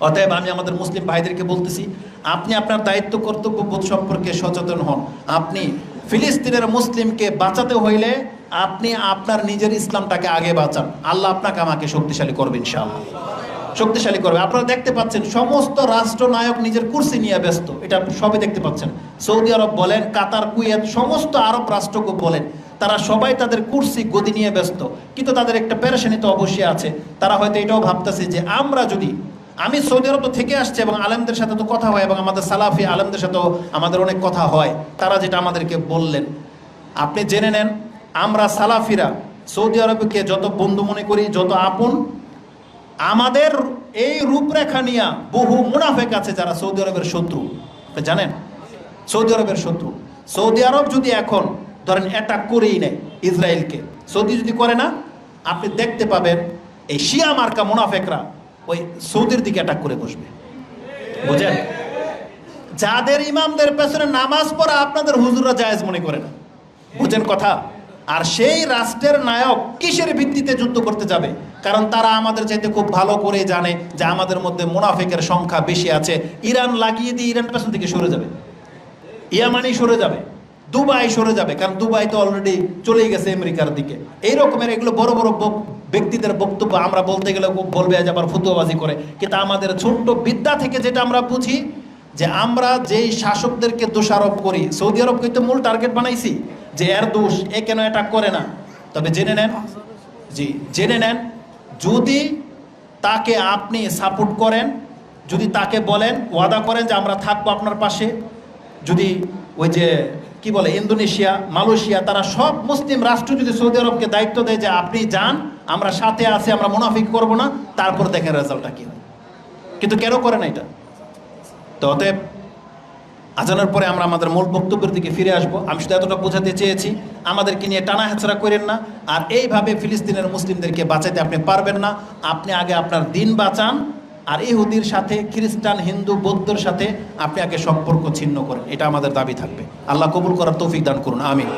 অতএব আমি আমাদের মুসলিম ভাইদেরকে বলতেছি, আপনি আপনার দায়িত্ব কর্তব্যবোধ সম্পর্কে সচেতন হন। আপনি ফিলিস্তিনের মুসলিমকে বাঁচাতে হইলে আপনি আপনার নিজের ইসলামটাকে আগে বাঁচান। আল্লাহ আপনাকে আমাকে শক্তিশালী করবে ইনশাআল্লাহ, শক্তিশালী করবে। আপনারা দেখতে পাচ্ছেন সমস্ত রাষ্ট্রনায়ক নিজের কুরসি নিয়ে ব্যস্ত, এটা সবই দেখতে পাচ্ছেন। সৌদি আরব বলেন, কাতার, কুয়েত, সমস্ত আরব রাষ্ট্রকে বলেন, তারা সবাই তাদের কুরসি গদি নিয়ে ব্যস্ত। কিন্তু তাদের একটা পেরেশানি তো অবশ্যই আছে। তারা হয়তো এটাও ভাবতেছে যে আমরা যদি, আমি সৌদি আরব তো থেকে আসছে এবং আলেমদের সাথে তো কথা হয় এবং আমাদের সালাফি আলেমদের সাথেও আমাদের অনেক কথা হয়। তারা যেটা আমাদেরকে বললেন, আপনি জেনে নেন, আমরা সালাফিরা সৌদি আরবকে যত বন্ধু মনে করি, যত আপন, আমাদের এই রূপরেখা নিয়ে বহু মুনাফেক আছে যারা সৌদি আরবের শত্রু। জানেন, সৌদি আরবের শত্রু। সৌদি আরব যদি এখন ধরেন অ্যাটাক করেই নেয় ইসরায়েলকে, সৌদি যদি করে না, আপনি দেখতে পাবেন এই শিয়া মার্কা মুনাফেকরা ওই সৌদির দিকে অ্যাটাক করে বসবে। বুঝেন, যাদের ইমামদের পেছনে নামাজ পড়া আপনাদের হুজুররা জায়েজ মনে করে না। বুঝেন কথা? আর সেই রাষ্ট্রের নায়ক কিসের ভিত্তিতে যুদ্ধ করতে যাবে? কারণ তারা আমাদের চাইতে খুব ভালো করে জানে যে আমাদের মধ্যে মুনাফিকের সংখ্যা বেশি আছে। ইরান লাগিয়ে দিয়ে ইরান পেছন থেকে সরে যাবে, ইয়ামানি সরে যাবে, দুবাই সরে যাবে, কারণ দুবাই তো অলরেডি চলেই গেছে আমেরিকার দিকে। এই রকমের এগুলো বড় বড় ব্যক্তিদের বক্তব্য আমরা বলতে গেলে বলবে যে আবার ফতুয়াবাজি করে। কিন্তু আমাদের ছোট্ট বিদ্যা থেকে যেটা আমরা বুঝি, যে আমরা যেই শাসকদেরকে দোষারোপ করি, সৌদি আরবকে তো মূল টার্গেট বানাইছি যে এর দোষ, এ কেন অ্যাটাক করে না। তবে জেনে নেন, জি জেনে নেন, যদি তাকে আপনি সাপোর্ট করেন, যদি তাকে বলেন, ওয়াদা করেন যে আমরা থাকবো আপনার পাশে, যদি ওই যে কি বলে ইন্দোনেশিয়া, মালয়েশিয়া, তারা সব মুসলিম রাষ্ট্র যদি সৌদি আরবকে দায়িত্ব দেয় যে আপনি যান, আমরা সাথে আছি, আমরা মুনাফিক করবো না, তারপর দেখেন রেজাল্টটা কি হয়। কিন্তু কেন করে না এটা? তো অতএব আজানের পরে আমরা আমাদের মূল বক্তব্যের দিকে ফিরে আসবো। আমি শুধু এতটা বোঝাতে চেয়েছি, আমাদেরকে নিয়ে টানা হেঁচড়া করেন না। আর এইভাবে ফিলিস্তিনের মুসলিমদেরকে বাঁচাতে আপনি পারবেন না। আপনি আগে আপনার দিন বাঁচান, আর ইহুদির সাথে, খ্রিস্টান, হিন্দু, বৌদ্ধর সাথে আপনি আগে সম্পর্ক ছিন্ন করেন। এটা আমাদের দাবি থাকবে। আল্লাহ কবুল করার তৌফিক দান করুন, আমিন।